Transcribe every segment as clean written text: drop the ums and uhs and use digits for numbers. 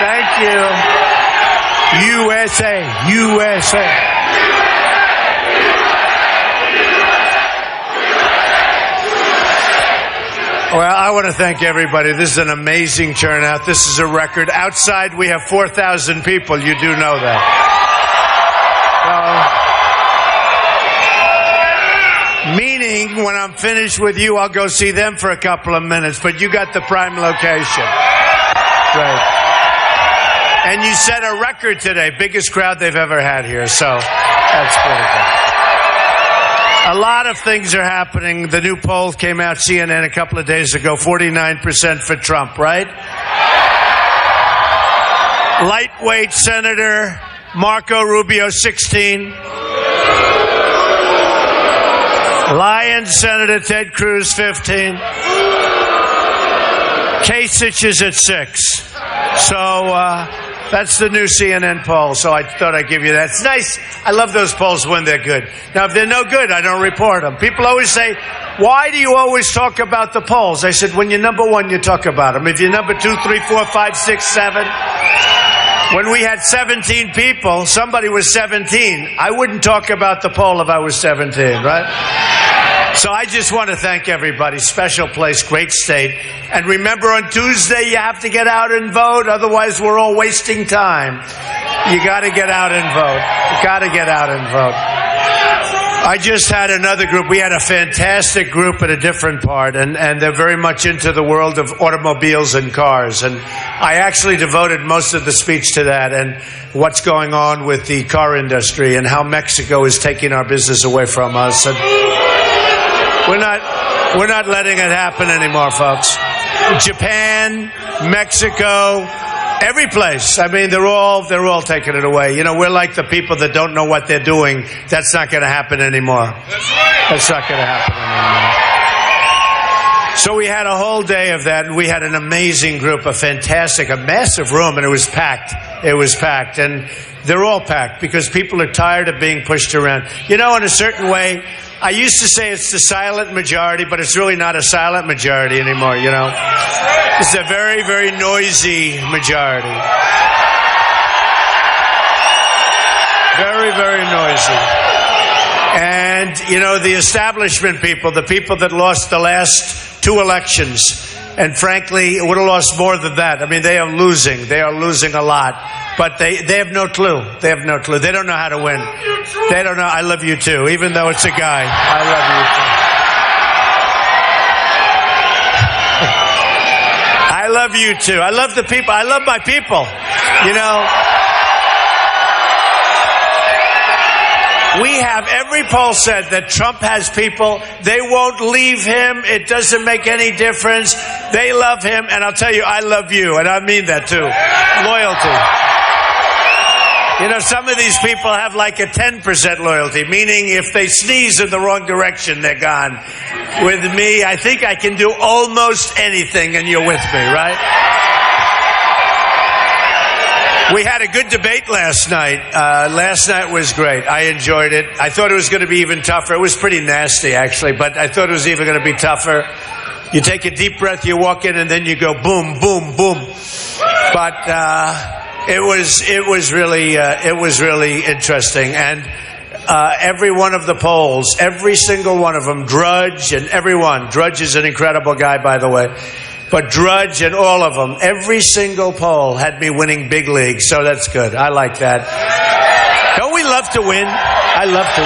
Thank you. USA, USA. Well, I want to thank everybody. This is an amazing turnout. This is a record. Outside, we have 4,000 people. You do know that. So, meaning, when I'm finished with you, I'll go see them for a couple of minutes. But you got the prime location. Great. And you set a record today. Biggest crowd they've ever had here. So, that's pretty good. A lot of things are happening. The new poll came out, CNN, a couple of days ago, 49% for Trump, right? Lightweight Senator Marco Rubio, 16. Lion Senator Ted Cruz, 15. Kasich is at 6. So, that's the new CNN poll, so I thought I'd give you that. It's nice. I love those polls when they're good. Now, if they're no good, I don't report them. People always say, why do you always talk about the polls? I said, when you're number one, you talk about them. If you're number 2, 3, 4, 5, 6, 7. When we had 17 people, somebody was 17. I wouldn't talk about the poll if I was 17, right? So I just want to thank everybody. Special place, great state. And remember, on Tuesday, you have to get out and vote. Otherwise, we're all wasting time. You got to get out and vote. You got to get out and vote. I just had another group. We had a fantastic group at a different part, and they're very much into the world of automobiles and cars. And I actually devoted most of the speech to that and what's going on with the car industry and how Mexico is taking our business away from us. And we're not letting it happen anymore, folks. Japan, Mexico, every place. I mean, they're all taking it away. You know, we're like the people that don't know what they're doing. That's not going to happen anymore. That's right. That's not going to happen anymore. So we had a whole day of that, and we had an amazing group, a massive room, and it was packed. It was packed, and they're all packed because people are tired of being pushed around. You know, in a certain way, I used to say it's the silent majority, but it's really not a silent majority anymore, you know. It's a very, very noisy majority. Very, very noisy. And, you know, the establishment people, the people that lost the last 2 elections, and frankly, it would have lost more than that. I mean, they are losing. They are losing a lot. But they have no clue. They have no clue. They don't know how to win. They don't know. I love you too, even though it's a guy. I love you too. I love you too. I love the people. I love my people. You know, we have every poll said that Trump has people. They won't leave him. It doesn't make any difference. They love him. And I'll tell you, I love you. And I mean that too. Loyalty. You know, some of these people have like a 10% loyalty, meaning if they sneeze in the wrong direction, they're gone. With me, I think I can do almost anything, and you're with me, right? We had a good debate last night. Last night was great. I enjoyed it. I thought it was going to be even tougher. It was pretty nasty, actually, but I thought it was even going to be tougher. You take a deep breath, you walk in, and then you go boom, boom, boom. But it was really interesting, and every one of the polls, every single one of them, Drudge and everyone. Drudge is an incredible guy, by the way, but Drudge and all of them, every single poll had me winning big league, so that's good. I like that. Don't we love to win? I love to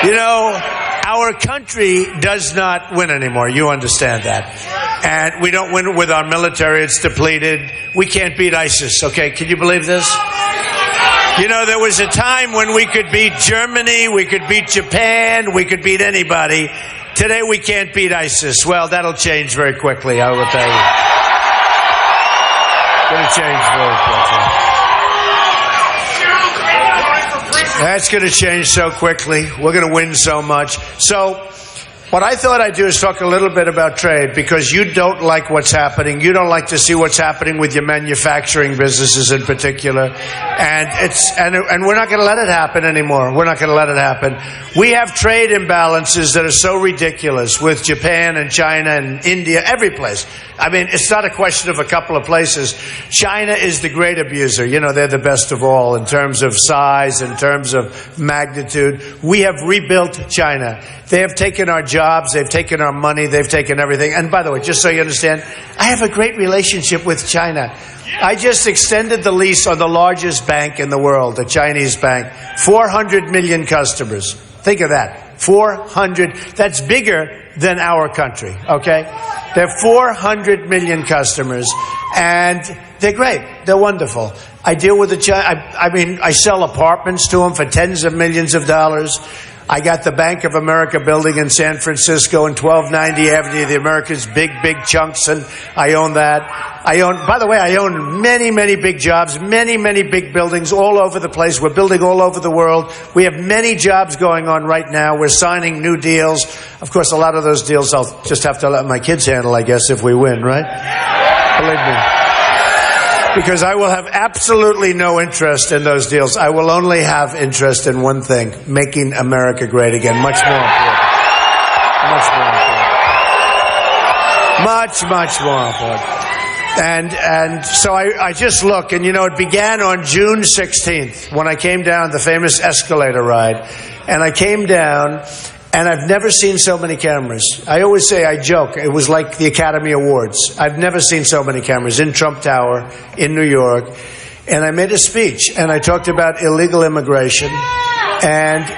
win. You know, our country does not win anymore. You understand that. And we don't win with our military. It's depleted. We can't beat ISIS, okay? Can you believe this? You know, there was a time when we could beat Germany, we could beat Japan, we could beat anybody. Today we can't beat ISIS. Well, that'll change very quickly, I will tell you. It's going to change very quickly. That's going to change so quickly. We're going to win so much. So, What I thought I'd do is talk a little bit about trade, because you don't like what's happening. You don't like to see what's happening with your manufacturing businesses in particular. And we're not going to let it happen anymore. We're not going to let it happen. We have trade imbalances that are so ridiculous with Japan and China and India, every place. I mean, it's not a question of a couple of places. China is the great abuser. You know, they're the best of all in terms of size, in terms of magnitude. We have rebuilt China. They have taken our jobs, they've taken our money, they've taken everything. And by the way, just so you understand, I have a great relationship with China. I just extended the lease on the largest bank in the world, the Chinese bank. 400 million customers. Think of that. 400. That's bigger than our country, okay? There are 400 million customers, and they're great. They're wonderful. I deal with I sell apartments to them for tens of millions of dollars. I got the Bank of America building in San Francisco and 1290 Avenue of the Americas, big chunks, and I own that. By the way, I own many big jobs, many big buildings all over the place. We're building all over the world. We have many jobs going on right now. We're signing new deals. Of course, a lot of those deals I'll just have to let my kids handle, I guess, if we win, right? Believe me. Because I will have absolutely no interest in those deals. I will only have interest in one thing: making America great again. Much more important. Much more important. And so I just look, and you know, it began on June 16th when I came down the famous escalator ride. And I came down, and I've never seen so many cameras. I always say, I joke, it was like the Academy Awards. I've never seen so many cameras in Trump Tower, in New York. And I made a speech, and I talked about illegal immigration. And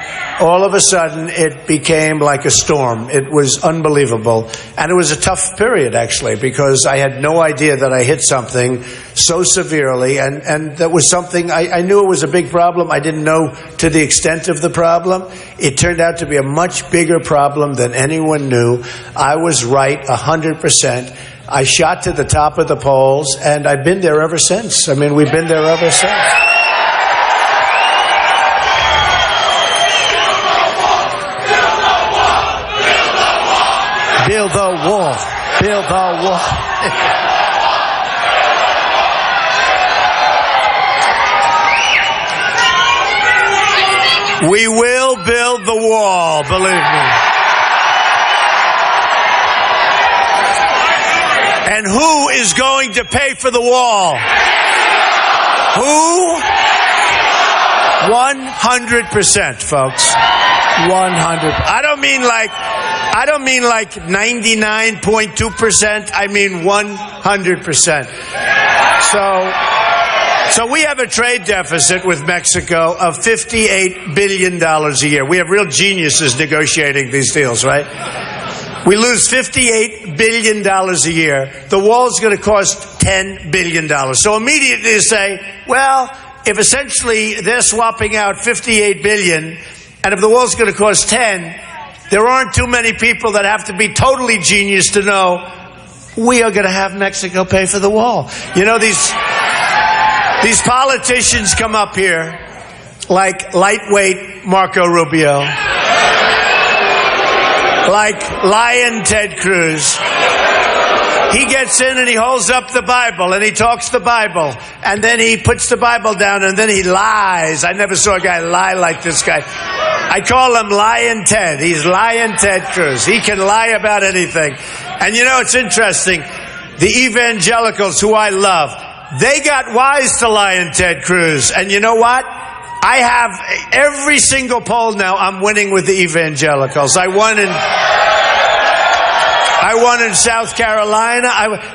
all of a sudden, it became like a storm. It was unbelievable. And it was a tough period, actually, because I had no idea that I hit something so severely. And that was something, I knew it was a big problem. I didn't know to the extent of the problem. It turned out to be a much bigger problem than anyone knew. I was right 100%. I shot to the top of the polls, and I've been there ever since. I mean, we've been there ever since. Build the wall. Build the wall. We will build the wall, believe me. And who is going to pay for the wall? Who? 100%, folks. 100. I don't mean like 99.2%. I mean 100%. So we have a trade deficit with Mexico of $58 billion a year. We have real geniuses negotiating these deals, right? We lose $58 billion a year. The wall is going to cost $10 billion. So immediately you say, well, if essentially they're swapping out $58 billion, and if the wall's going to cost 10, there aren't too many people that have to be totally genius to know we are going to have Mexico pay for the wall. You know, these politicians come up here like lightweight Marco Rubio, like Lion Ted Cruz. He gets in and he holds up the Bible and he talks the Bible, and then he puts the Bible down and then he lies. I never saw a guy lie like this guy. I call him Lion Ted. He's Lion Ted Cruz. He can lie about anything. And you know, it's interesting. The evangelicals, who I love, they got wise to Lion Ted Cruz. And you know what? I have every single poll now. I'm winning with the evangelicals. I won in South Carolina.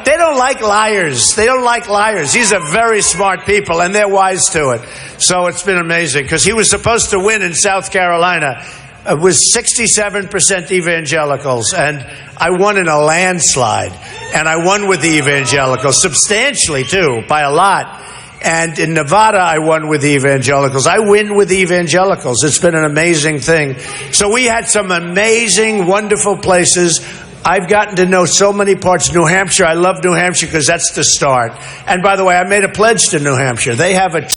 They don't like liars. They don't like liars. These are very smart people, and they're wise to it. So it's been amazing, because he was supposed to win in South Carolina. It was 67% evangelicals, and I won in a landslide. And I won with the evangelicals, substantially too, by a lot. And in Nevada, I won with the evangelicals. I win with the evangelicals. It's been an amazing thing. So we had some amazing, wonderful places. I've gotten to know so many parts of New Hampshire. I love New Hampshire because that's the start. And by the way, I made a pledge to New Hampshire. They have a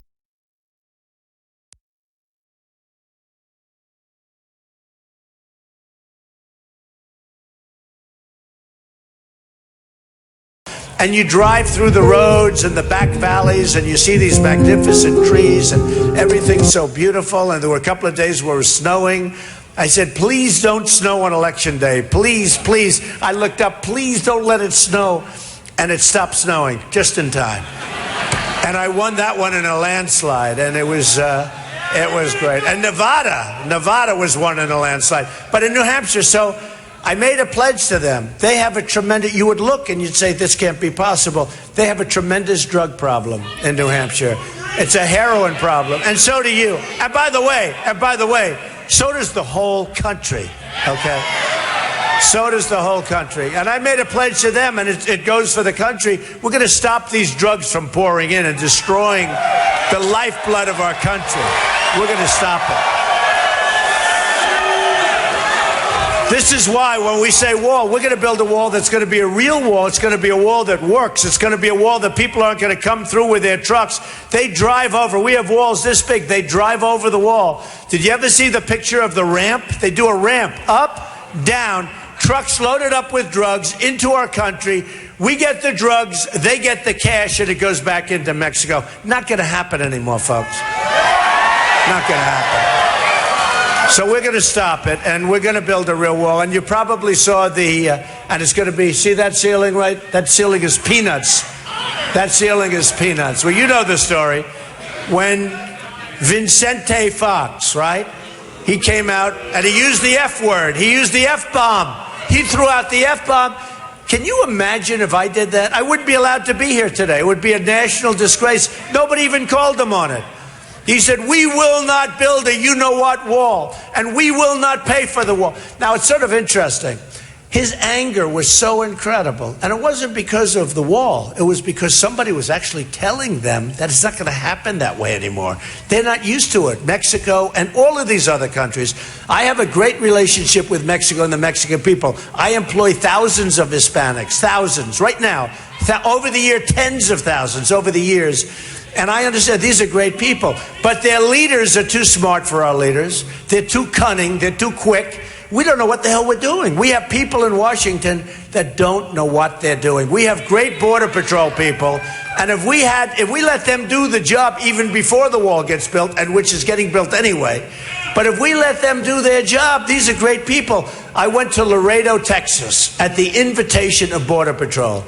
and you drive through the roads and the back valleys, and you see these magnificent trees, and everything's so beautiful. And there were a couple of days where it was snowing. I said, please don't snow on Election Day. Please, please. I looked up, please don't let it snow. And it stopped snowing just in time. And I won that one in a landslide, and it was great. And Nevada was won in a landslide. But in New Hampshire, so I made a pledge to them. They have a tremendous, you would look and you'd say, this can't be possible. They have a tremendous drug problem in New Hampshire. It's a heroin problem, and so do you. And by the way, so does the whole country, okay? So does the whole country. And I made a pledge to them, and it goes for the country. We're going to stop these drugs from pouring in and destroying the lifeblood of our country. We're going to stop it. This is why when we say wall, we're going to build a wall that's going to be a real wall. It's going to be a wall that works. It's going to be a wall that people aren't going to come through with their trucks. They drive over. We have walls this big. They drive over the wall. Did you ever see the picture of the ramp? They do a ramp up, down, trucks loaded up with drugs into our country. We get the drugs, they get the cash, and it goes back into Mexico. Not going to happen anymore, folks. Not going to happen. So we're going to stop it, and we're going to build a real wall. And you probably saw and it's going to be, see that ceiling, right? That ceiling is peanuts. That ceiling is peanuts. Well, you know the story. When Vicente Fox, right? He came out, and he used the F word. He used the F-bomb. He threw out the F-bomb. Can you imagine if I did that? I wouldn't be allowed to be here today. It would be a national disgrace. Nobody even called him on it. He said, we will not build a you-know-what wall, and we will not pay for the wall. Now, it's sort of interesting. His anger was so incredible, and it wasn't because of the wall. It was because somebody was actually telling them that it's not going to happen that way anymore. They're not used to it. Mexico and all of these other countries. I have a great relationship with Mexico and the Mexican people. I employ thousands of Hispanics, thousands, right now. Over the year, tens of thousands over the years. And I understand these are great people, but their leaders are too smart for our leaders. They're too cunning. They're too quick. We don't know what the hell we're doing. We have people in Washington that don't know what they're doing. We have great Border Patrol people, and if we let them do the job even before the wall gets built, and which is getting built anyway, but if we let them do their job, these are great people. I went to Laredo, Texas, at the invitation of Border Patrol.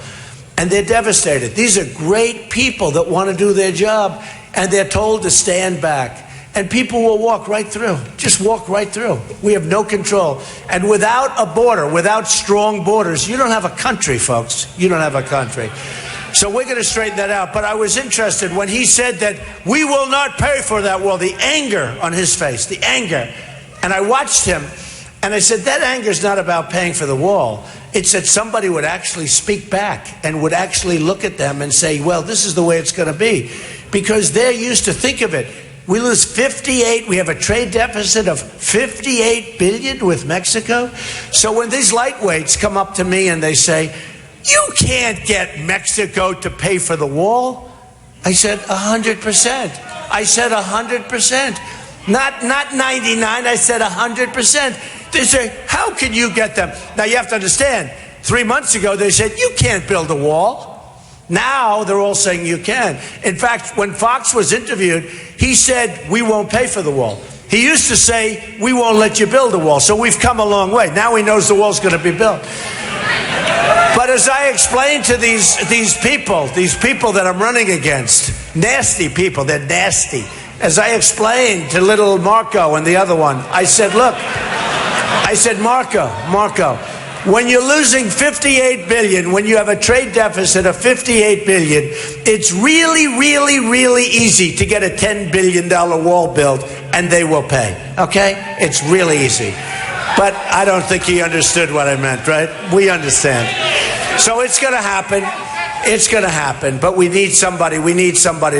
And they're devastated. These are great people that want to do their job, and they're told to stand back. And people will walk right through, just walk right through. We have no control. And without a border, without strong borders, you don't have a country, folks. You don't have a country. So we're going to straighten that out. But I was interested when he said that we will not pay for that wall, the anger on his face, the anger. And I watched him, and I said, that anger is not about paying for the wall. It's that somebody would actually speak back and would actually look at them and say, well, this is the way it's going to be. Because they're used to think of it. We lose 58, we have a trade deficit of 58 billion with Mexico. So when these lightweights come up to me and they say, you can't get Mexico to pay for the wall, I said 100%. I said 100%. Not 99, I said 100%. They say, how can you get them? Now you have to understand, 3 months ago they said, you can't build a wall. Now they're all saying you can. In fact, when Fox was interviewed, he said, we won't pay for the wall. He used to say, we won't let you build a wall. So we've come a long way. Now he knows the wall's going to be built. But as I explained to these people that I'm running against, nasty people, they're nasty. As I explained to little Marco and the other one, I said, look, Marco, when you're losing 58 billion, when you have a trade deficit of 58 billion, it's really, really, really easy to get a $10 billion wall built, and they will pay, okay? It's really easy. But I don't think he understood what I meant, right? We understand. So it's going to happen. It's going to happen, but we need somebody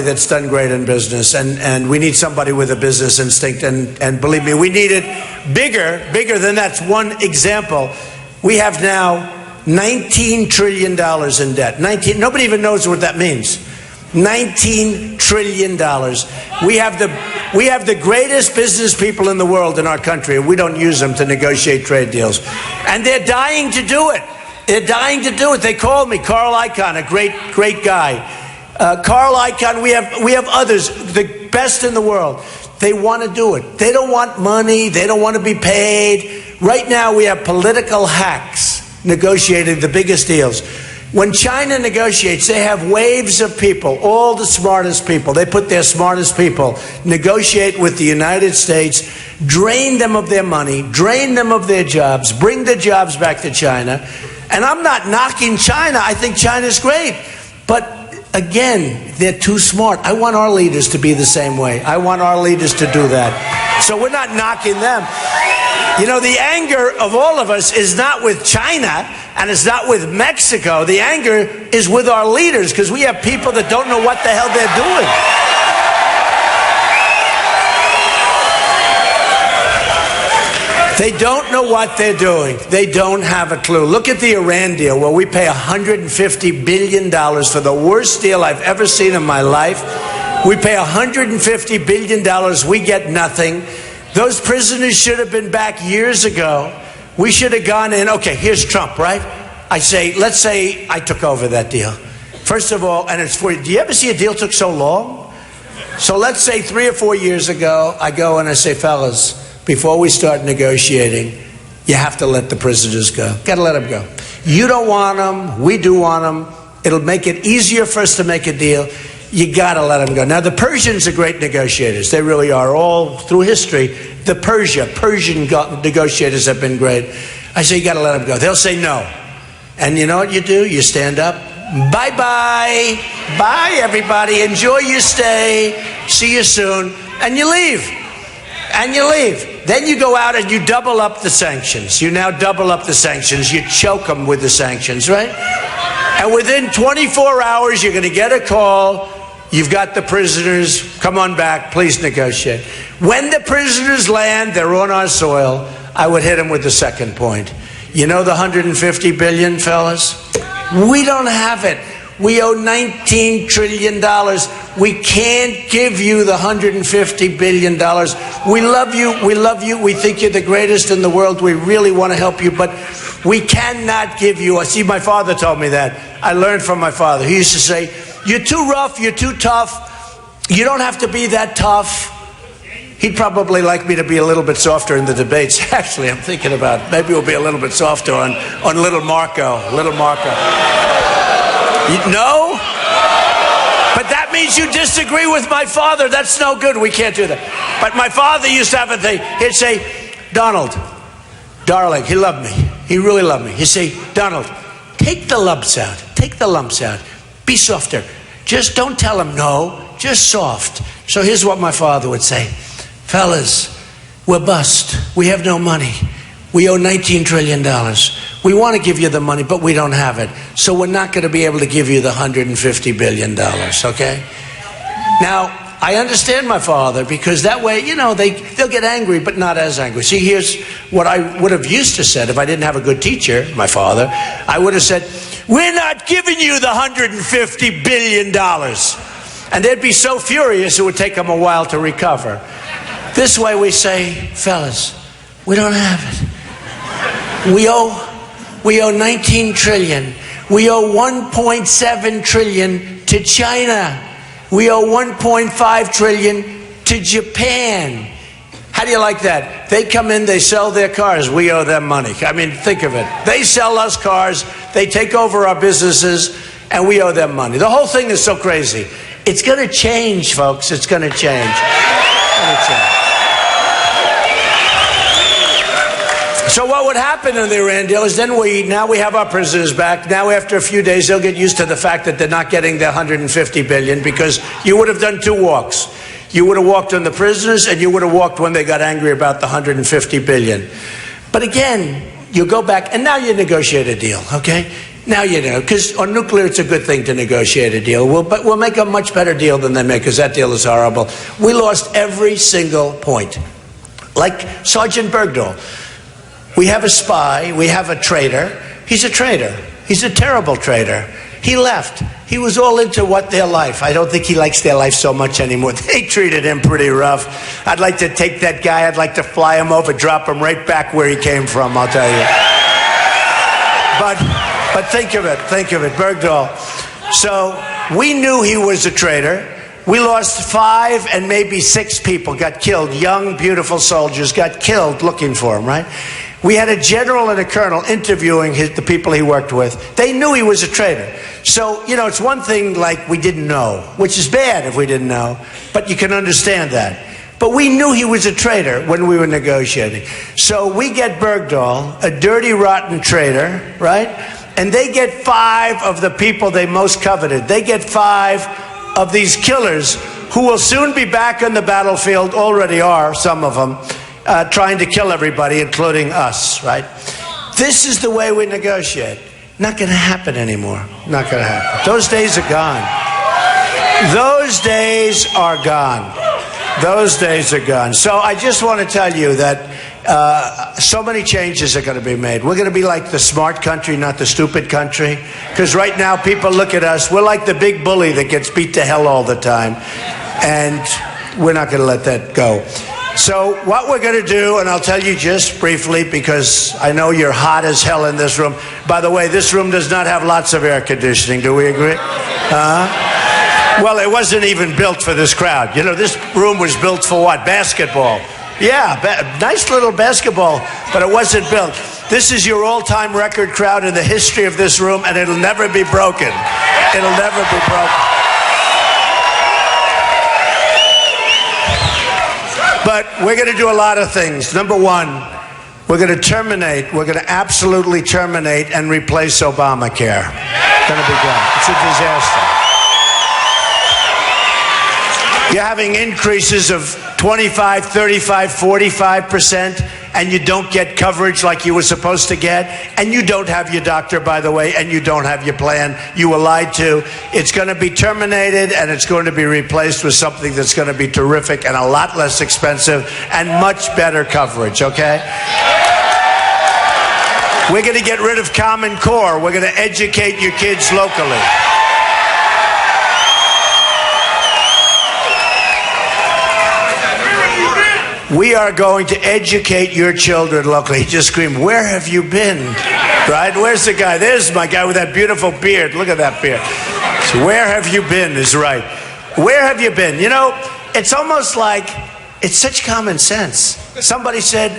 that's done great in business, and we need somebody with a business instinct, and believe me, we need it bigger than that's one example. We have now $19 trillion in debt. Nobody even knows what that means. $19 trillion. We have the greatest business people in the world in our country, and we don't use them to negotiate trade deals. And they're dying to do it. They're dying to do it. They called me, Carl Icahn, a great guy. Carl Icahn, we have others, the best in the world. They want to do it. They don't want money. They don't want to be paid. Right now, we have political hacks negotiating the biggest deals. When China negotiates, they have waves of people, all the smartest people. They put their smartest people, negotiate with the United States, drain them of their money, drain them of their jobs, bring the jobs back to China. And I'm not knocking China. I think China's great. But again, they're too smart. I want our leaders to be the same way. I want our leaders to do that. So we're not knocking them. You know, the anger of all of us is not with China and it's not with Mexico. The anger is with our leaders because we have people that don't know what the hell they're doing. They don't know what they're doing. They don't have a clue. Look at the Iran deal where we pay $150 billion for the worst deal I've ever seen in my life. We pay $150 billion. We get nothing. Those prisoners should have been back years ago. We should have gone in. Okay, here's Trump, right? Let's say I took over that deal. First of all, and it's for, do you ever see a deal took so long? So let's say 3 or 4 years ago, I go and I say, fellas, before we start negotiating, you have to let the prisoners go. Got to let them go. You don't want them. We do want them. It'll make it easier for us to make a deal. You got to let them go. Now, the Persians are great negotiators. They really are. All through history, the Persian negotiators have been great. I say, you got to let them go. They'll say no. And you know what you do? You stand up. Bye-bye. Bye, everybody. Enjoy your stay. See you soon. And you leave. And you leave. Then you go out and you double up the sanctions. You now double up the sanctions. You choke them with the sanctions, right? And within 24 hours, you're going to get a call. You've got the prisoners. Come on back. Please negotiate. When the prisoners land, they're on our soil. I would hit them with the second point. You know the $150 billion, fellas? We don't have it. We owe $19 trillion. We can't give you the $150 billion. We love you. We love you. We think you're the greatest in the world. We really want to help you, but we cannot give you. I see, my father told me that. I learned from my father. He used to say, you're too rough. You're too tough. You don't have to be that tough. He'd probably like me to be a little bit softer in the debates. Actually, I'm thinking about maybe we'll be a little bit softer on little Marco. Little Marco. No? But that means you disagree with my father. That's no good. We can't do that. But my father used to have a thing. He'd say, Donald, darling, he loved me. He really loved me. He'd say, Donald, take the lumps out. Take the lumps out. Be softer. Just don't tell him no. Just soft. So here's what my father would say. Fellas, we're bust. We have no money. We owe $19 trillion. We want to give you the money, but we don't have it. So we're not going to be able to give you the $150 billion, okay? Now, I understand my father because that way, you know, they'll get angry, but not as angry. See, here's what I would have used to said if I didn't have a good teacher, my father. I would have said, we're not giving you the $150 billion. And they'd be so furious it would take them a while to recover. This way we say, fellas, we don't have it. We owe 19 trillion. We owe 1.7 trillion to China. We owe 1.5 trillion to Japan. How do you like that? They come in, they sell their cars. We owe them money. I mean, think of it. They sell us cars. They take over our businesses, and we owe them money. The whole thing is so crazy. It's going to change, folks. It's going to change. It's going to change. So what would happen in the Iran deal is then now we have our prisoners back. Now after a few days, they'll get used to the fact that they're not getting the $150 billion because you would have done two walks. You would have walked on the prisoners and you would have walked when they got angry about the $150 billion. But again, you go back and now you negotiate a deal, okay? Now you know, because on nuclear, it's a good thing to negotiate a deal. But we'll make a much better deal than they make because that deal is horrible. We lost every single point. Like Sergeant Bergdahl. We have a spy. We have a traitor. He's a traitor. He's a terrible traitor. He left. He was all into their life. I don't think he likes their life so much anymore. They treated him pretty rough. I'd like to take that guy. I'd like to fly him over, drop him right back where he came from, I'll tell you. But But think of it, Bergdahl. So we knew he was a traitor. We lost 5 and maybe 6 people got killed. Young, beautiful soldiers got killed looking for him, right? We had a general and a colonel interviewing the people he worked with. They knew he was a traitor. So, you know, it's one thing like we didn't know, which is bad if we didn't know, but you can understand that. But we knew he was a traitor when we were negotiating. So we get Bergdahl, a dirty, rotten traitor, right? And they get 5 of the people they most coveted. They get 5 of these killers who will soon be back on the battlefield, already are, some of them, trying to kill everybody, including us, right? This is the way we negotiate. Not going to happen anymore. Not going to happen. Those days are gone. Those days are gone. Those days are gone. So I just want to tell you that so many changes are going to be made. We're going to be like the smart country, not the stupid country. Because right now people look at us, we're like the big bully that gets beat to hell all the time. And we're not going to let that go. So what we're going to do, and I'll tell you just briefly, because I know you're hot as hell in this room. By the way, this room does not have lots of air conditioning. Do we agree? Well, it wasn't even built for this crowd. You know, this room was built for what? Basketball. Yeah, nice little basketball, but it wasn't built. This is your all-time record crowd in the history of this room, and it'll never be broken. It'll never be broken. But we're going to do a lot of things. Number one, we're going to absolutely terminate and replace Obamacare. It's going to be done. It's a disaster. You're having increases of 25, 35, 45%, and you don't get coverage like you were supposed to get, and you don't have your doctor, by the way, and you don't have your plan. You were lied to. It's going to be terminated, and it's going to be replaced with something that's going to be terrific and a lot less expensive and much better coverage, okay? We're going to get rid of Common Core. We're going to educate your kids locally. We are going to educate your children locally. He just screamed, "Where have you been?" Right? Where's the guy? There's my guy with that beautiful beard. Look at that beard. So where have you been is right. Where have you been? You know, it's almost like it's such common sense. Somebody said,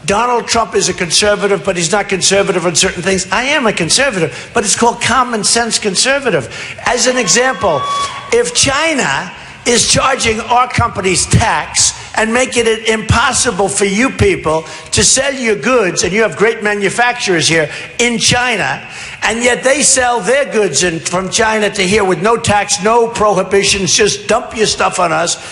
Donald Trump is a conservative, but he's not conservative on certain things. I am a conservative, but it's called common sense conservative. As an example, if China is charging our companies tax and making it impossible for you people to sell your goods, and you have great manufacturers here in China, and yet they sell their goods from China to here with no tax, no prohibitions, just dump your stuff on us.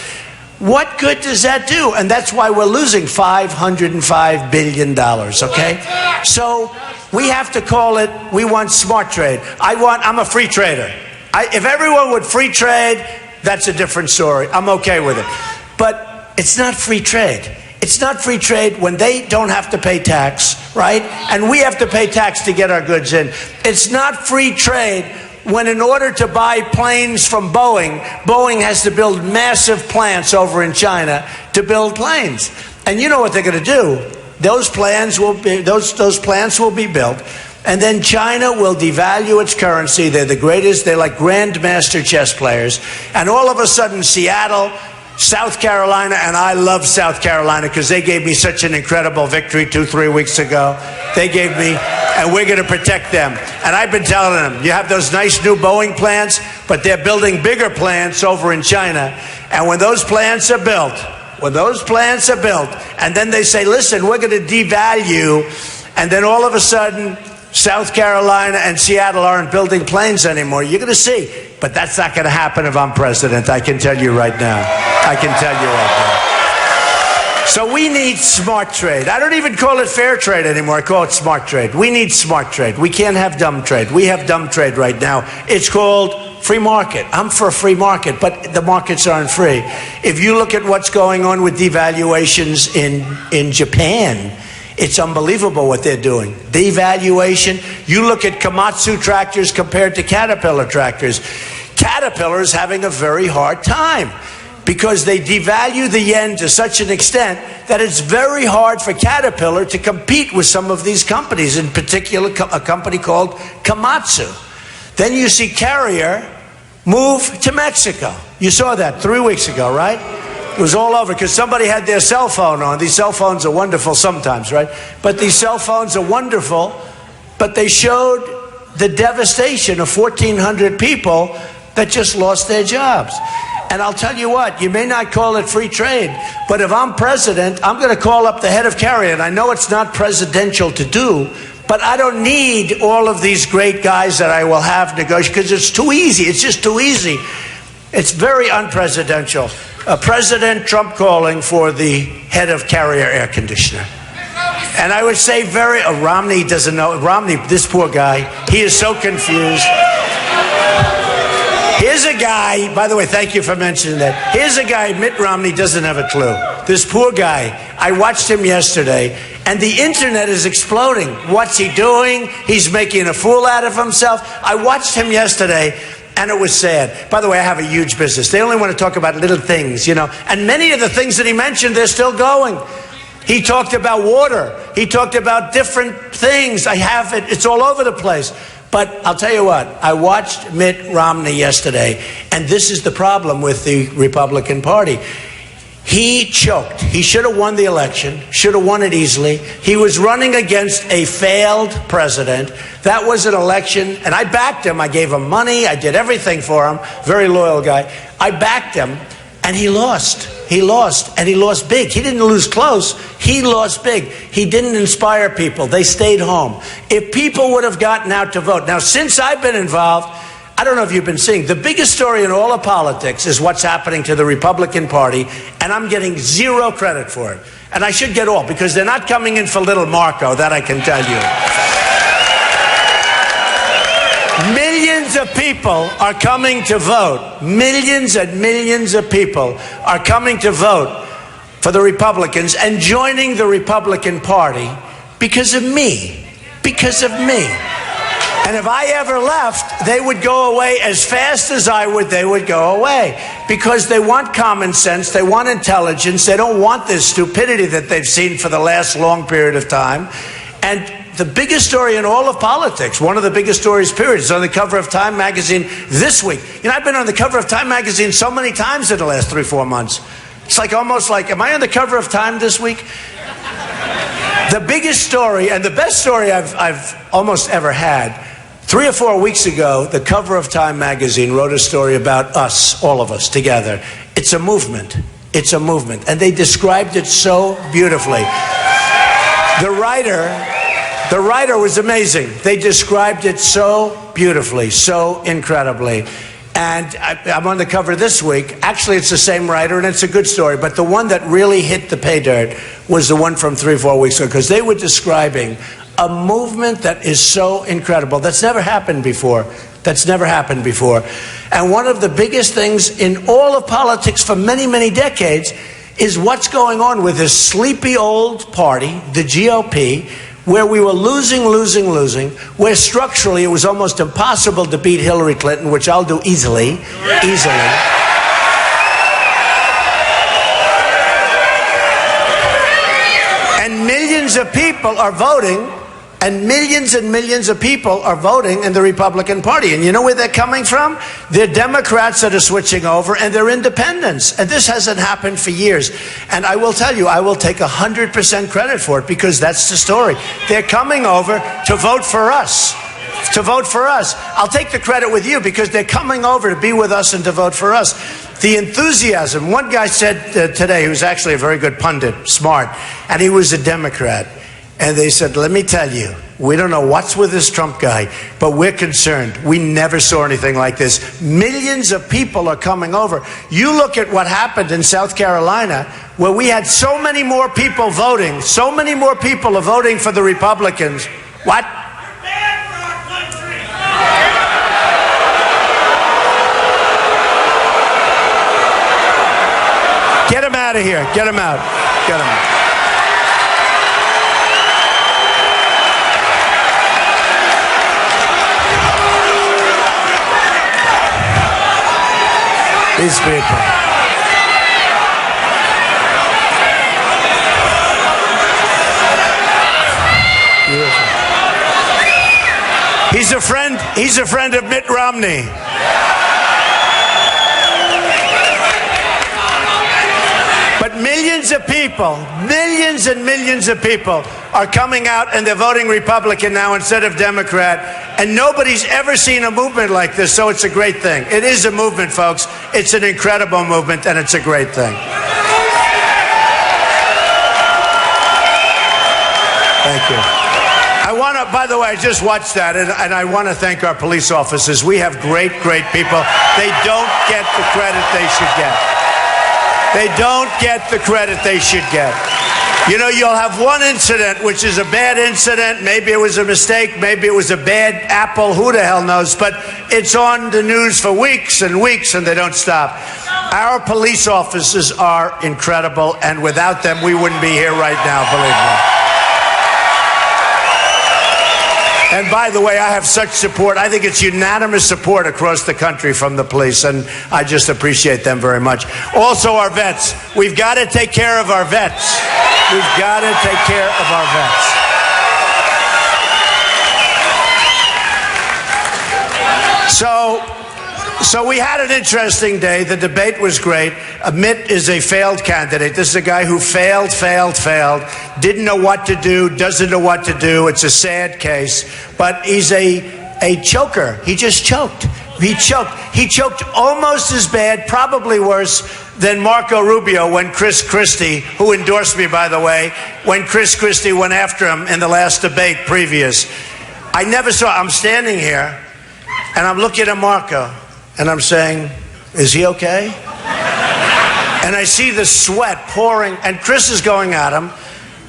What good does that do? And that's why we're losing $505 billion, okay? So we have to call it, we want smart trade. I'm a free trader. If everyone would free trade, that's a different story. I'm okay with it. But it's not free trade. It's not free trade when they don't have to pay tax, right? And we have to pay tax to get our goods in. It's not free trade when, in order to buy planes from Boeing, Boeing has to build massive plants over in China to build planes. And you know what they're going to do? Those plants will be built, and then China will devalue its currency. They're the greatest. They're like grandmaster chess players. And all of a sudden, Seattle, South Carolina, and I love South Carolina because they gave me such an incredible victory 2-3 weeks ago. They gave me, and we're going to protect them. And I've been telling them, you have those nice new Boeing plants, but they're building bigger plants over in China. And when those plants are built, and then they say, listen, we're going to devalue, and then all of a sudden, South Carolina and Seattle aren't building planes anymore. You're going to see. But that's not going to happen if I'm president. I can tell you right now. I can tell you right now. So we need smart trade. I don't even call it fair trade anymore. I call it smart trade. We need smart trade. We can't have dumb trade. We have dumb trade right now. It's called free market. I'm for a free market, but the markets aren't free. If you look at what's going on with devaluations in Japan, it's unbelievable what they're doing. Devaluation. You look at Komatsu tractors compared to Caterpillar tractors. Caterpillar's having a very hard time. because they devalue the yen to such an extent that it's very hard for Caterpillar to compete with some of these companies, in particular a company called Komatsu. Then you see Carrier move to Mexico. You saw that 3 weeks ago, right? It was all over because somebody had their cell phone on. These cell phones are wonderful sometimes, right? But these cell phones are wonderful, but they showed the devastation of 1,400 people that just lost their jobs. And I'll tell you what, you may not call it free trade, but if I'm president, I'm going to call up the head of Carrier. And I know it's not presidential to do, but I don't need all of these great guys that I will have negotiate because it's too easy. It's just too easy. It's very unpresidential. President Trump calling for the head of Carrier air conditioner. And I would say Romney doesn't know. Romney, this poor guy, he is so confused. Here's a guy, by the way, thank you for mentioning that. Here's a guy, Mitt Romney, doesn't have a clue. This poor guy, I watched him yesterday, and the internet is exploding. What's he doing? He's making a fool out of himself. I watched him yesterday, and it was sad. By the way, I have a huge business. They only want to talk about little things, you know. And many of the things that he mentioned, they're still going. He talked about water. He talked about different things. I have it. It's all over the place. But I'll tell you what, I watched Mitt Romney yesterday, and this is the problem with the Republican Party. He choked. He should have won the election, should have won it easily. He was running against a failed president. That was an election, and I backed him. I gave him money. I did everything for him. Very loyal guy. I backed him, and he lost. He lost, and he lost big. He didn't lose close. He lost big. He didn't inspire people. They stayed home. If people would have gotten out to vote. Now, since I've been involved, I don't know if you've been seeing, the biggest story in all of politics is what's happening to the Republican Party, and I'm getting zero credit for it. And I should get all, because they're not coming in for little Marco, that I can tell you. Millions of people are coming to vote. Millions and millions of people are coming to vote for the Republicans and joining the Republican Party because of me. Because of me. And if I ever left, they would go away as fast as I would, they would go away. Because they want common sense, they want intelligence, they don't want this stupidity that they've seen for the last long period of time. And the biggest story in all of politics, one of the biggest stories, period, is on the cover of Time magazine this week. You know, I've been on the cover of Time magazine so many times in the last 3-4 months. It's like almost like, am I on the cover of Time this week? The biggest story and the best story I've almost ever had, 3 or 4 weeks ago, the cover of Time magazine wrote a story about us, all of us together. It's a movement. It's a movement. And they described it so beautifully. The writer was amazing. They described it so beautifully, so incredibly. And I'm on the cover this week. Actually, it's the same writer, and it's a good story. But the one that really hit the pay dirt was the one from 3 or 4 weeks ago, because they were describing a movement that is so incredible. That's never happened before. That's never happened before. And one of the biggest things in all of politics for many, many decades is what's going on with this sleepy old party, the GOP, where we were losing, where structurally it was almost impossible to beat Hillary Clinton, which I'll do easily. And millions of people are voting, and millions of people are voting in the Republican Party. And you know where they're coming from? They're Democrats that are switching over, and they're independents. And this hasn't happened for years. And I will tell you, I will take 100% credit for it, because that's the story. They're coming over to vote for us. To vote for us. I'll take the credit with you, because they're coming over to be with us and to vote for us. The enthusiasm. One guy said today, he was actually a very good pundit, smart, and he was a Democrat. And they said, let me tell you, we don't know what's with this Trump guy, but we're concerned. We never saw anything like this. Millions of people are coming over. You look at what happened in South Carolina, where we had so many more people voting. So many more people are voting for the Republicans. What? Get him out of here. Get him out. Get him out. These people. He's a friend of Mitt Romney. But millions and millions of people are coming out and they're voting Republican now instead of Democrat. And nobody's ever seen a movement like this, so it's a great thing. It is a movement, folks. It's an incredible movement, and it's a great thing. Thank you. I want to, by the way, I just watched that, and I want to thank our police officers. We have great, great people. They don't get the credit they should get. They don't get the credit they should get. You know, you'll have one incident, which is a bad incident. Maybe it was a mistake. Maybe it was a bad apple. Who the hell knows? But it's on the news for weeks and weeks, and they don't stop. Our police officers are incredible, and without them, we wouldn't be here right now, believe me. And by the way, I have such support. I think it's unanimous support across the country from the police, and I just appreciate them very much. Also, our vets. We've got to take care of our vets. We've got to take care of our vets. So we had an interesting day. The debate was great. Mitt is a failed candidate. This is a guy who failed, didn't know what to do, doesn't know what to do. It's a sad case. But he's a choker. He just choked. He choked almost as bad, probably worse, than Marco Rubio when Chris Christie, who endorsed me, by the way, when Chris Christie went after him in the last debate previous. I never saw, I'm standing here, and I'm looking at Marco. And I'm saying, is he okay? And I see the sweat pouring, and Chris is going at him.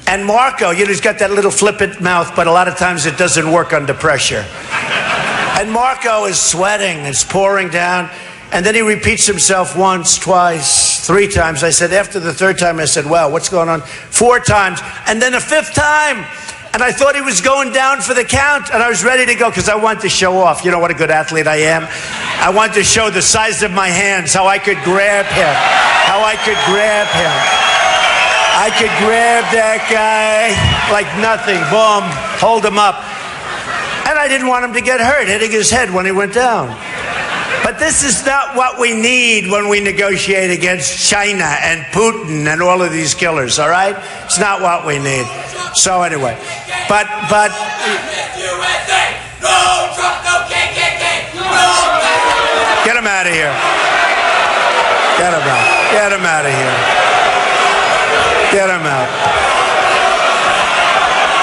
And Marco, you know, he's got that little flippant mouth, but a lot of times it doesn't work under pressure. And Marco is sweating, it's pouring down. And then he repeats himself once, twice, 3 times. I said, after the 3rd time, I said, wow, what's going on? 4 times. And then a 5th time. And I thought he was going down for the count, and I was ready to go because I wanted to show off. You know what a good athlete I am? I wanted to show the size of my hands, how I could grab him, I could grab that guy like nothing. Boom, hold him up. And I didn't want him to get hurt, hitting his head when he went down. But this is not what we need when we negotiate against China and Putin and all of these killers, all right? It's not what we need. So anyway, but get him out of here. Get him out. Get him out of here. Get him out.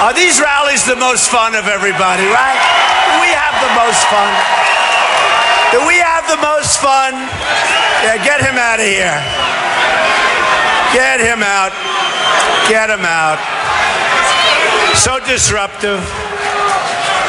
Are these rallies the most fun of everybody, right? Do we have the most fun? Do we have the most fun? Yeah, get him out of here. Get him out. Get him out. So disruptive.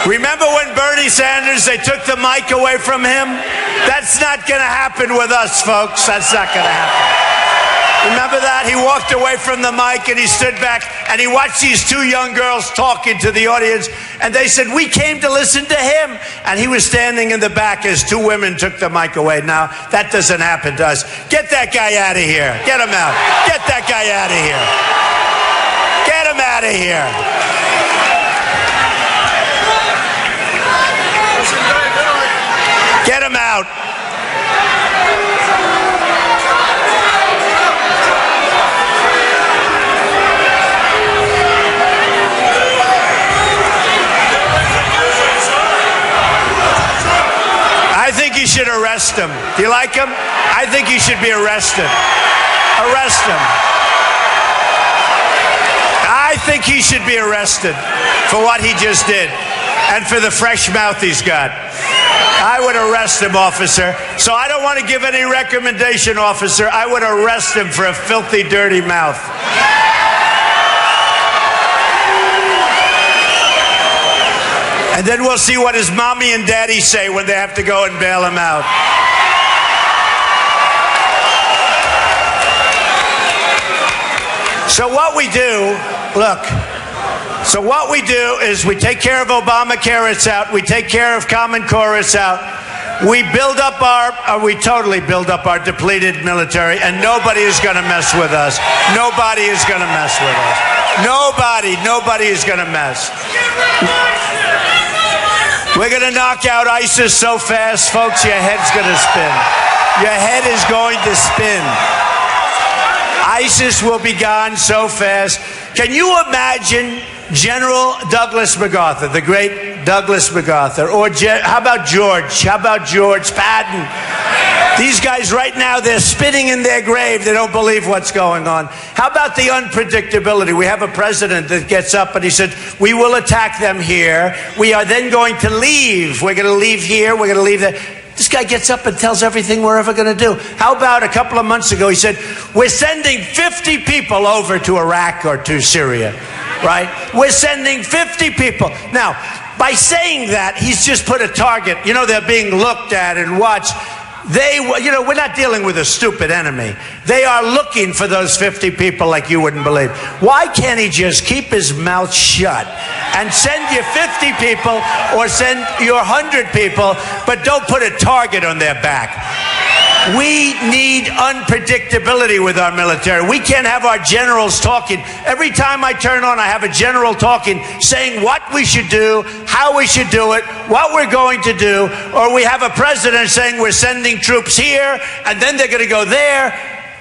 Remember when Bernie Sanders, they took the mic away from him? That's not going to happen with us, folks. That's not going to happen. Remember that? He walked away from the mic and he stood back and he watched these 2 young girls talking to the audience, and they said, we came to listen to him. And he was standing in the back as 2 women took the mic away. Now, that doesn't happen to us. Get that guy out of here. Get him out. Get that guy out of here. Get him out of here. Get him out. I think you should arrest him. Do you like him? I think he should be arrested. Arrest him. I think he should be arrested for what he just did and for the fresh mouth he's got. I would arrest him, officer. So I don't want to give any recommendation, officer. I would arrest him for a filthy, dirty mouth. And then we'll see what his mommy and daddy say when they have to go and bail him out. So what we do, look, so what we do is we take care of Obamacare, it's out. We take care of Common Core, it's out. We build up we totally build up our depleted military, and nobody is going to mess with us. Nobody is going to mess with us. Nobody is going to mess. We're going to knock out ISIS so fast, folks, your head's going to spin. Your head is going to spin. ISIS will be gone so fast. Can you imagine General Douglas MacArthur, the great Douglas MacArthur, or how about George? How about George Patton? These guys right now, they're spinning in their grave. They don't believe what's going on. How about the unpredictability? We have a president that gets up and he said, we will attack them here. We are then going to leave. We're going to leave here. We're going to leave there. This guy gets up and tells everything we're ever going to do. How about a couple of months ago, he said, we're sending 50 people over to Iraq or to Syria, right? We're sending 50 people. Now, by saying that, he's just put a target. You know, they're being looked at and watched. We're not dealing with a stupid enemy. They are looking for those 50 people like you wouldn't believe. Why can't he just keep his mouth shut and send you 50 people or send you 100 people, but don't put a target on their back? We need unpredictability with our military. We can't have our generals talking. Every time I turn on, I have a general talking, saying what we should do, how we should do it, what we're going to do. Or we have a president saying we're sending troops here, and then they're going to go there.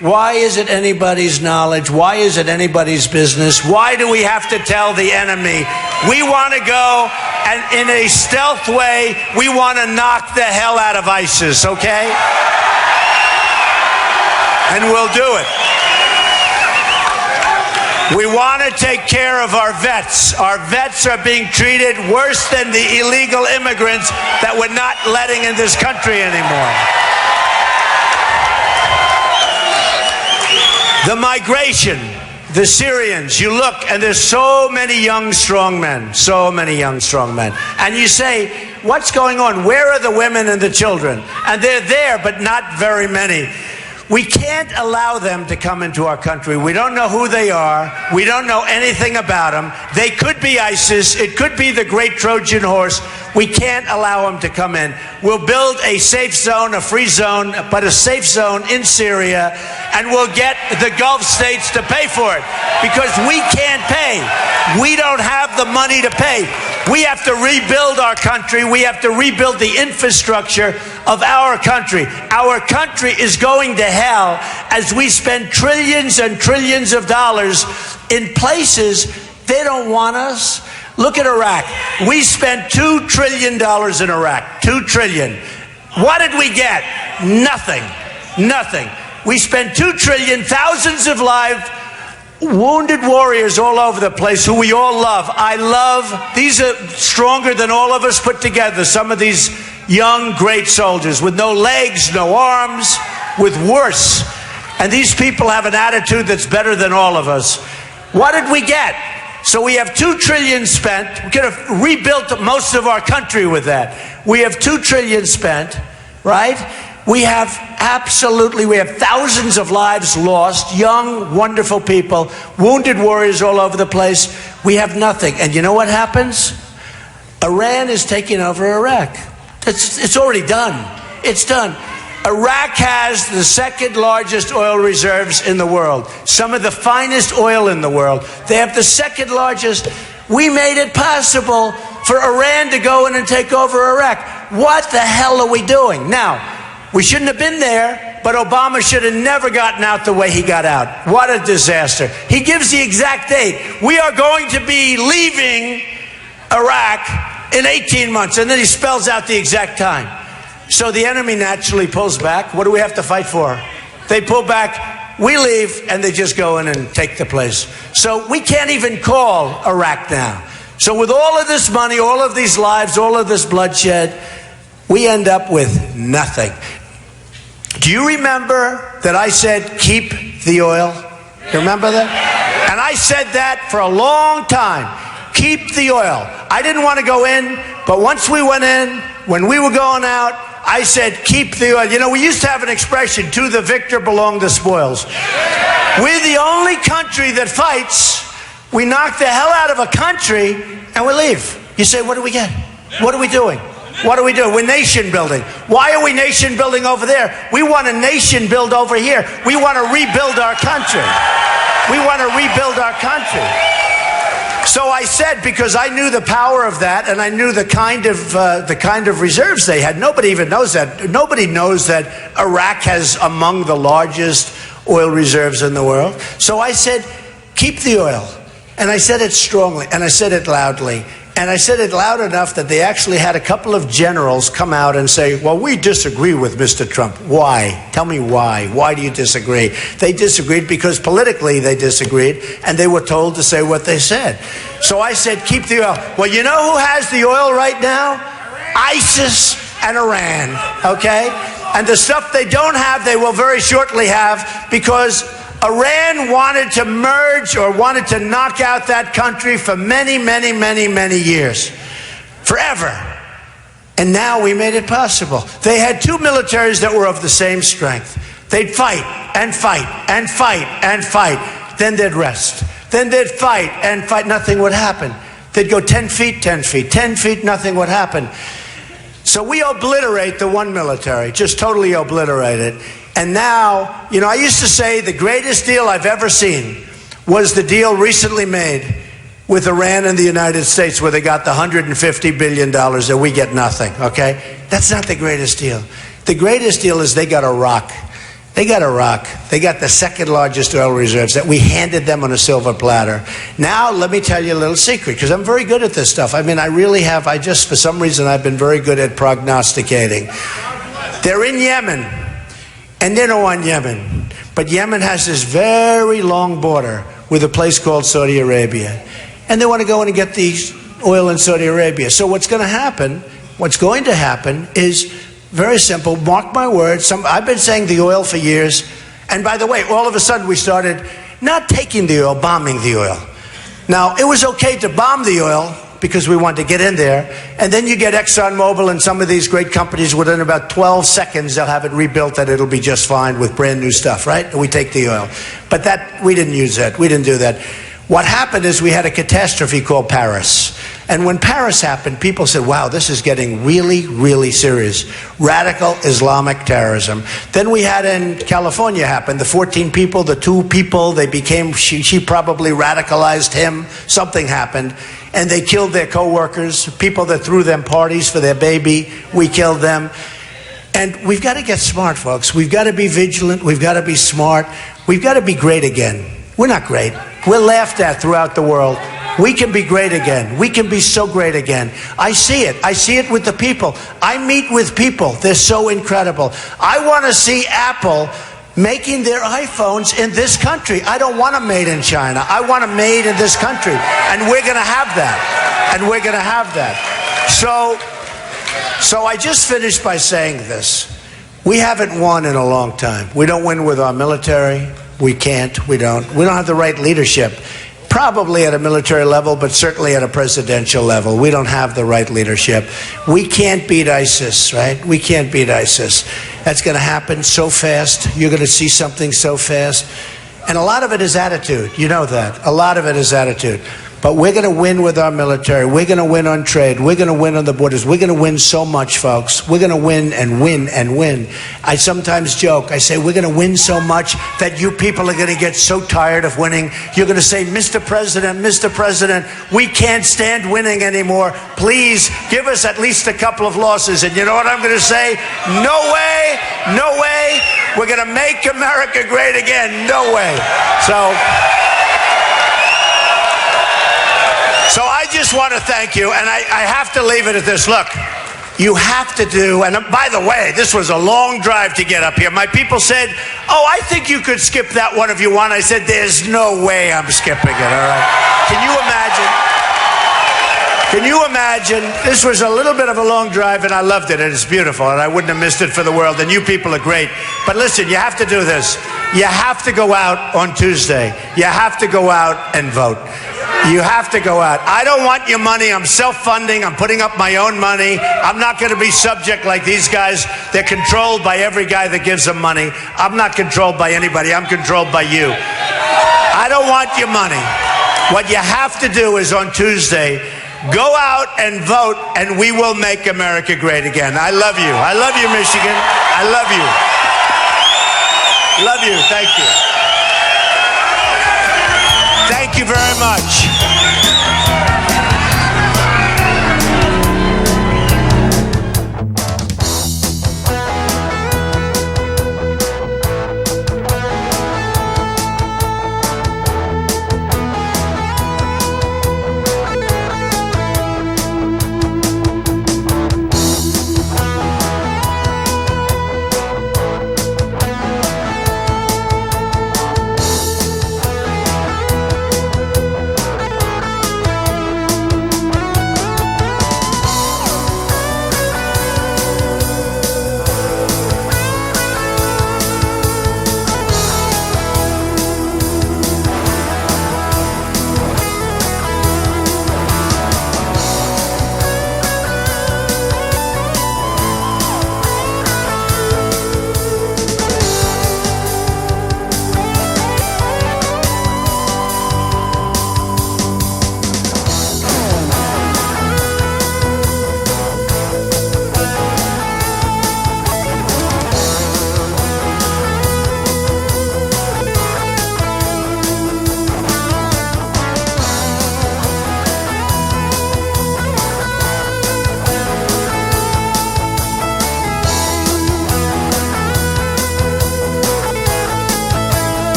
Why is it anybody's knowledge? Why is it anybody's business? Why do we have to tell the enemy? We want to go, and in a stealth way, we want to knock the hell out of ISIS, okay? And we'll do it. We want to take care of our vets. Our vets are being treated worse than the illegal immigrants that we're not letting in this country anymore. The migration, the Syrians, you look and there's so many young, strong men, so many young, strong men. And you say, what's going on? Where are the women and the children? And they're there, but not very many. We can't allow them to come into our country. We don't know who they are. We don't know anything about them. They could be ISIS. It could be the great Trojan horse. We can't allow them to come in. We'll build a safe zone, a free zone, but a safe zone in Syria, and we'll get the Gulf states to pay for it because we can't pay. We don't have the money to pay. We have to rebuild our country. We have to rebuild the infrastructure of our country. Our country is going to hell as we spend trillions and trillions of dollars in places they don't want us. Look at Iraq. We spent $2 trillion in Iraq. $2 trillion. What did we get? Nothing. Nothing. We spent $2 trillion, thousands of lives, wounded warriors all over the place who we all love. I love. These are stronger than all of us put together. Some of these young, great soldiers with no legs, no arms, with worse. And these people have an attitude that's better than all of us. What did we get? So we have $2 trillion spent. We could have rebuilt most of our country with that. We have $2 trillion spent, right? We have thousands of lives lost, young, wonderful people, wounded warriors all over the place. We have nothing. And you know what happens? Iran is taking over Iraq. It's already done. It's done. Iraq has the second largest oil reserves in the world. Some of the finest oil in the world. They have the second largest. We made it possible for Iran to go in and take over Iraq. What the hell are we doing? Now, we shouldn't have been there, but Obama should have never gotten out the way he got out. What a disaster. He gives the exact date. We are going to be leaving Iraq in 18 months, and then he spells out the exact time. So the enemy naturally pulls back. What do we have to fight for? They pull back, we leave, and they just go in and take the place. So we can't even call Iraq now. So with all of this money, all of these lives, all of this bloodshed, we end up with nothing. Do you remember that I said, keep the oil? You remember that? And I said that for a long time. Keep the oil. I didn't want to go in, but once we went in, when we were going out, I said, keep the oil. You know, we used to have an expression, to the victor belong the spoils. We're the only country that fights. We knock the hell out of a country and we leave. You say, what do we get? What are we doing? What are we doing? We're nation building. Why are we nation building over there? We want a nation build over here. We want to rebuild our country. We want to rebuild our country. So I said, because I knew the power of that, and I knew the kind of reserves they had. Nobody even knows that. Nobody knows that Iraq has among the largest oil reserves in the world. So I said, keep the oil. And I said it strongly, and I said it loudly. And I said it loud enough that they actually had a couple of generals come out and say, well, we disagree with Mr. Trump. Why? Tell me why. Why do you disagree? They disagreed because politically they disagreed, and they were told to say what they said. So I said, keep the oil. Well, you know who has the oil right now? ISIS and Iran, okay? And the stuff they don't have, they will very shortly have, because Iran wanted to merge or wanted to knock out that country for many, many, many, many years. Forever. And now we made it possible. They had two militaries that were of the same strength. They'd fight and fight and fight and fight. Then they'd rest. Then they'd fight and fight. Nothing would happen. They'd go 10 feet, 10 feet, 10 feet, nothing would happen. So we obliterate the one military, just totally obliterate it. And now, you know, I used to say the greatest deal I've ever seen was the deal recently made with Iran and the United States, where they got the $150 billion and we get nothing, okay? That's not the greatest deal. The greatest deal is they got Iraq. They got Iraq. They got the second largest oil reserves that we handed them on a silver platter. Now, let me tell you a little secret, because I'm very good at this stuff. I mean, I really have. For some reason, I've been very good at prognosticating. They're in Yemen. And they don't want Yemen. But Yemen has this very long border with a place called Saudi Arabia. And they want to go in and get the oil in Saudi Arabia. So what's going to happen is very simple. Mark my words. I've been saying the oil for years. And by the way, all of a sudden we started not taking the oil, bombing the oil. Now, it was okay to bomb the oil because we wanted to get in there. And then you get ExxonMobil and some of these great companies, within about 12 seconds, they'll have it rebuilt that it'll be just fine with brand new stuff, right? And we take the oil. But we didn't use that. We didn't do that. What happened is we had a catastrophe called Paris. And when Paris happened, people said, wow, this is getting really, really serious. Radical Islamic terrorism. Then we had in California happen, the 14 people, the 2 people, they became, she probably radicalized him. Something happened. And they killed their co-workers, people that threw them parties for their baby. We killed them. And we've got to get smart, folks. We've got to be vigilant. We've got to be smart. We've got to be great again. We're not great. We're laughed at throughout the world. We can be great again. We can be so great again. I see it. I see it with the people. I meet with people. They're so incredible. I want to see Apple making their iPhones in this country. I don't want them made in China. I want them made in this country. And we're going to have that. And we're going to have that. So I just finished by saying this. We haven't won in a long time. We don't win with our military. We can't. We don't have the right leadership. Probably at a military level, but certainly at a presidential level. We don't have the right leadership. We can't beat ISIS, right? We can't beat ISIS. That's going to happen so fast. You're going to see something so fast. And a lot of it is attitude. You know that. A lot of it is attitude. But we're going to win with our military. We're going to win on trade. We're going to win on the borders. We're going to win so much, folks. We're going to win and win and win. I sometimes joke. I say we're going to win so much that you people are going to get so tired of winning. You're going to say, Mr. President, we can't stand winning anymore. Please give us at least a couple of losses. And you know what I'm going to say? No way, no way. We're going to make America great again. No way. So I just want to thank you, and I have to leave it at this. Look, you have to do, and by the way, this was a long drive to get up here. My people said, oh, I think you could skip that one if you want. I said, there's no way I'm skipping it, all right? Can you imagine? Can you imagine? This was a little bit of a long drive, and I loved it, and it's beautiful, and I wouldn't have missed it for the world, and you people are great. But listen, you have to do this. You have to go out on Tuesday. You have to go out and vote. You have to go out. I don't want your money. I'm self-funding. I'm putting up my own money. I'm not going to be subject like these guys. They're controlled by every guy that gives them money. I'm not controlled by anybody. I'm controlled by you. I don't want your money. What you have to do is on Tuesday, go out and vote, and we will make America great again. I love you. I love you, Michigan. I love you. Love you. Thank you. Thank you very much.